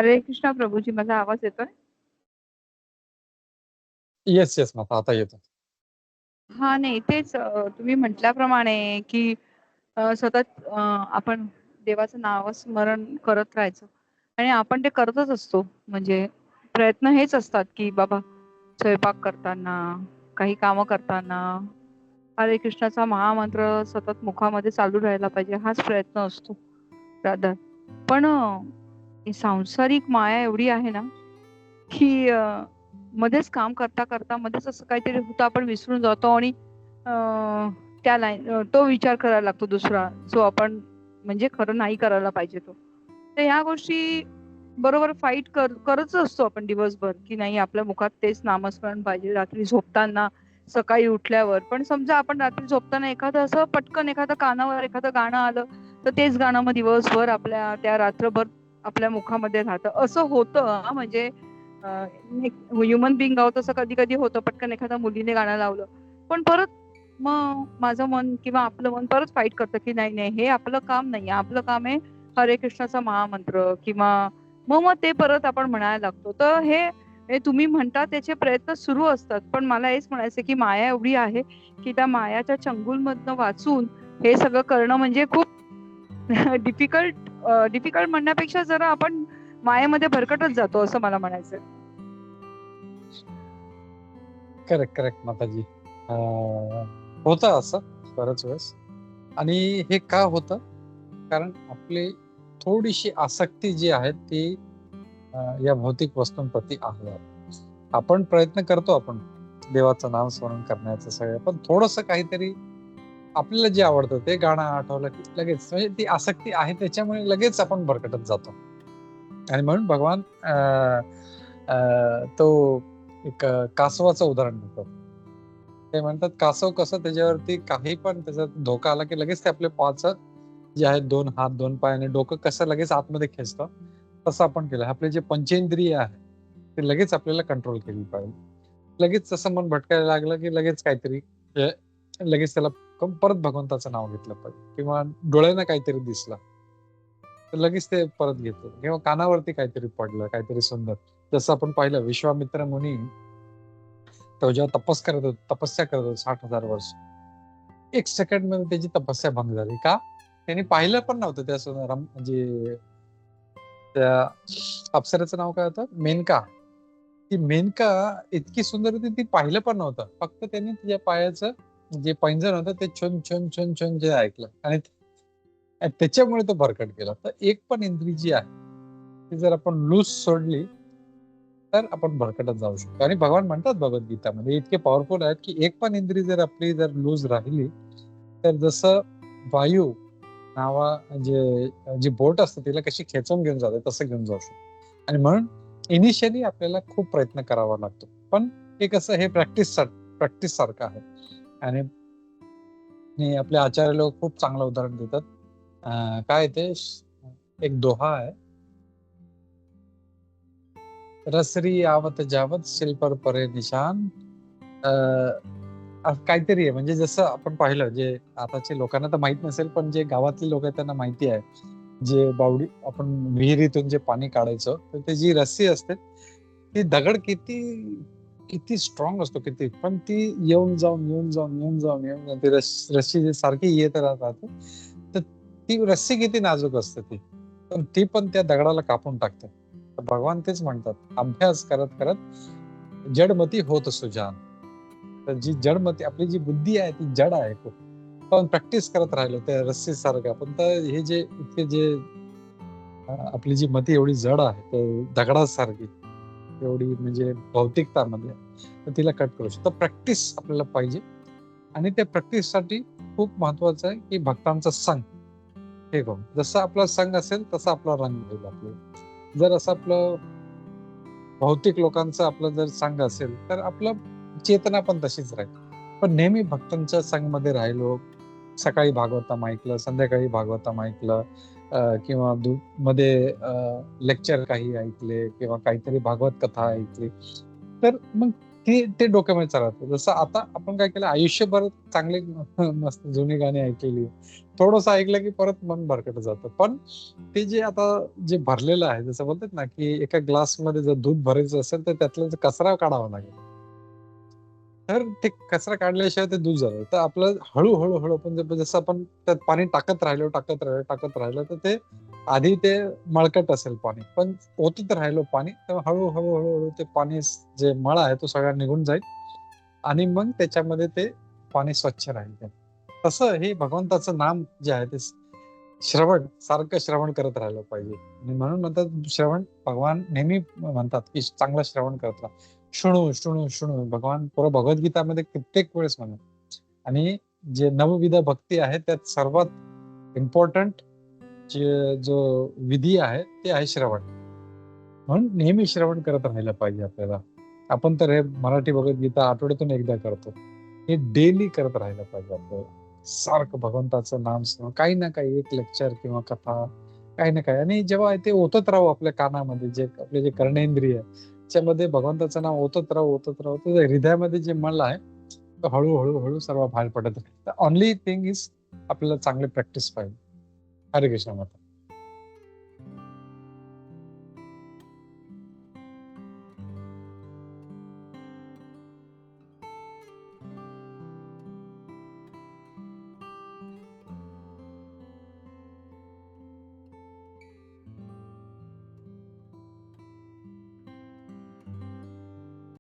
हरे कृष्णा प्रभूजी, माझा आवाज येतोय? येस येस माता आता येतो. हा, नाही तेच तुम्ही म्हटल्याप्रमाणे की सतत आपण देवाचं नावस्मरण करत राहायचं आणि आपण ते करतच असतो. म्हणजे प्रयत्न हेच असतात की बाबा स्वयंपाक करताना, काही कामं करताना हरे कृष्णाचा महामंत्र सतत मुखामध्ये चालू राहायला पाहिजे, हाच प्रयत्न असतो रादर. पण ही सांसारिक माया एवढी आहे ना की मध्येच काम करता करता मध्येच असं काहीतरी होतं, आपण विसरून जातो आणि त्या लाईन तो विचार करायला लागतो दुसरा, जो आपण म्हणजे खरं नाही करायला पाहिजे तो. तर ह्या गोष्टी बरोबर फाईट करतच असतो आपण दिवसभर, की नाही आपल्या मुखात तेच नामस्मरण पाहिजे रात्री झोपताना, सकाळी उठल्यावर. पण समजा आपण रात्री झोपताना एखादं असं पटकन एखादं कानावर एखादं गाणं आलं, तर तेच गाणं मग दिवसभर आपल्या त्या रात्रभर आपल्या मुखामध्ये राहतं. असं होतं म्हणजे ह्युमन बिंग आहोत, तसं कधी कधी होतं. पटकन एखाद्या मुलीने गाणं लावलं, पण परत मग माझं मन किंवा आपलं मन परत फाईट करतं की नाही नाही, हे आपलं काम नाही, आपलं काम आहे हरे कृष्णाचा महामंत्र, किंवा मग मग ते परत आपण म्हणायला लागतो. तर हे तुम्ही म्हणता त्याचे प्रयत्न सुरू असतात, पण मला हेच म्हणायचं की माया एवढी आहे की त्या मायाच्या चंगुलमधनं वाचून हे सगळं करणं म्हणजे खूप डिफिकल्ट. डिफिकल्ट म्हणण्यापेक्षा जरा आपण मायेमध्ये भरकटत जातो, असं मला म्हणायचं. करेक्ट करेक्ट माताजी. होतं असं बऱ्याच वेळेस. आणि हे का होतं? कारण आपली थोडीशी आसक्ती जी आहे ती या भौतिक वस्तूंप्रती आहे. आपण प्रयत्न करतो, आपण देवाचं नाम स्मरण करण्याचं सगळं, पण थोडस काहीतरी आपल्याला जे आवडतं ते गाणं आठवलं की लगेच, म्हणजे ती आसक्ती आहे त्याच्यामुळे लगेच आपण भरकटत जातो. आणि म्हणून भगवान तो एक कासवाचं उदाहरण देतात. ते म्हणतात कासव कसं त्याच्यावरती काही पण त्याचा धोका आला की लगेच ते आपले पाच जे आहेत, दोन हात दोन पाय आणि डोकं कसं लगेच आतमध्ये खेचतं, तसं आपण केलं. आपले जे पंचेंद्रिय आहे ते लगेच आपल्याला कंट्रोल केली पाहिजे. लगेच तसं मन भटकायला लागलं की लगेच काहीतरी लगेच त्याला परत भगवंताचं नाव घेतलं पाहिजे, किंवा डोळ्यानं काहीतरी दिसलं तर लगेच ते परत घेतलं, किंवा कानावरती काहीतरी पडलं काहीतरी सुंदर. जसं आपण पाहिलं विश्वामित्र मुनी तो जेव्हा तपस्या करत होता 60,000 वर्ष, 1 सेकंड मध्ये त्याची तपस्या भंग झाली. का? त्यांनी पाहिलं पण नव्हतं त्या म्हणजे त्या अप्सरेचं नाव काय होतं, मेनका. ती मेनका इतकी सुंदर होती, ती पाहिलं पण नव्हतं. फक्त त्यांनी तिच्या पायाचं जे पैंजण होतं ते छुन छुन छुन छुन जे ऐकलं, आणि त्याच्यामुळे तो भरकट गेला. तर एक पण इंद्रिय जी आहे ती जर आपण लूज सोडली तर आपण भरकटत जाऊ शकतो. आणि भगवान म्हणतात भगवद्गीतामध्ये इतके पॉवरफुल आहेत की एक पण इंद्रिय जर आपली जर लूज राहिली तर जसं वायू जी बोट असते तिला कशी खेचून घेऊन जाते तसं घेऊन जाऊ शकतो. आणि म्हणून इनिशियली आपल्याला खूप प्रयत्न करावा लागतो, पण हे कसं, हे प्रॅक्टिस सारखं आहे. आणि आपले आचार्य लोक खूप चांगलं उदाहरण देतात. काय ते एक दोहा आहे, रसरी आवत जावत शिल्पर परे निशान. काहीतरी आहे, म्हणजे जसं आपण पाहिलं, जे आताच्या लोकांना तर माहित नसेल पण जे गावातले लोक आहेत त्यांना माहिती आहे, जे बावडी आपण विहिरीतून जे पाणी काढायचं तर ते जी रस्सी असते ती दगड किती किती स्ट्रॉंग असतो किती, पण ती येऊन जाऊन ती रस्सी जी सारखी येत राहते, तर ती रस्सी किती नाजूक असते ती, पण ती पण त्या दगडाला कापून टाकते. तर भगवान तेच म्हणतात, अभ्यास करत करत जडमती होत सुजान. तर जी जडमती आपली जी बुद्धी आहे ती जड आहे खूप, पण प्रॅक्टिस करत राहिलो त्या रस्सी सारखं आपण, तर हे जे इतके जे आपली जी मती एवढी जड आहे ते दगडासारखी, एवढी म्हणजे भौतिकतामध्ये, तर तिला कट करू शकतो. प्रॅक्टिस आपल्याला पाहिजे. आणि त्या प्रॅक्टिससाठी खूप महत्वाचं आहे की भक्तांचा संग हे करू. जसं आपला संघ असेल तसा आपला रंग होईल. आपलं जर असं आपलं भौतिक लोकांचा आपलं जर संघ असेल तर आपलं चेतना पण तशीच राहील. पण नेहमी भक्तांच्या संघमध्ये राहिलो, सकाळी भागवतम ऐकलं, संध्याकाळी भागवतम ऐकलं, किंवा मध्ये लेक्चर काही ऐकले, किंवा काहीतरी भागवत कथा ऐकली, तर मग ते डोक्यामध्ये चालत जसं आता आपण काय केलं आयुष्यभर चांगले मस्त जुनी गाणी ऐकलेली थोडस ऐकलं की परत मन भरकट जातं पण ते जे आता जे भरलेलं आहे जसं बोलतात ना की एका ग्लास मध्ये जर दूध भरायचं असेल तर त्यातला कचरा काढावा लागेल तर ते कचरा काढल्याशिवाय ते दूध झालं तर आपलं हळूहळू हळू आपण जसं आपण त्यात पाणी टाकत राहिलो तर ते आधी ते मळकट असेल पाणी पण ओतत राहिलो पाणी तेव्हा हळूहळू हळूहळू ते पाणी जे मळ आहे तो सगळा निघून जाईल आणि मग त्याच्यामध्ये ते पाणी स्वच्छ राहील तसं हे भगवंताचं नाम जे आहे ते श्रवण सारखं श्रवण करत राहिलं पाहिजे आणि म्हणून म्हणतात श्रवण भगवान नेहमी म्हणतात की चांगलं श्रवण करत राहा शृणू शृणू शृणू भगवान पुरं भगवद्गीतामध्ये कित्येक वेळेस म्हणत आणि जे नवविध भक्ती आहे त्यात सर्वात इम्पॉर्टंट जो विधी आहे ते आहे श्रवण म्हणून नेहमी श्रवण करत राहिलं पाहिजे आपल्याला आपण तर हे मराठी भगवद्गीता आठवड्यातून एकदा करतो हे डेली करत राहिलं पाहिजे आपल्याला सारखं भगवंताचं नाम स्मरण काही ना काही एक लेक्चर किंवा कथा काही ना काही आणि जेव्हा ते ओतत राहू आपल्या कानामध्ये जे आपले जे कर्णेंद्रिय त्याच्यामध्ये भगवंताचं नाव ओतत राहू तर हृदयामध्ये जे मन आहे तो हळूहळू हळू सर्व बाहेर पडत राहील तर ओनली थिंग इज आपल्याला चांगली प्रॅक्टिस पाहिजे हरे कृष्ण माता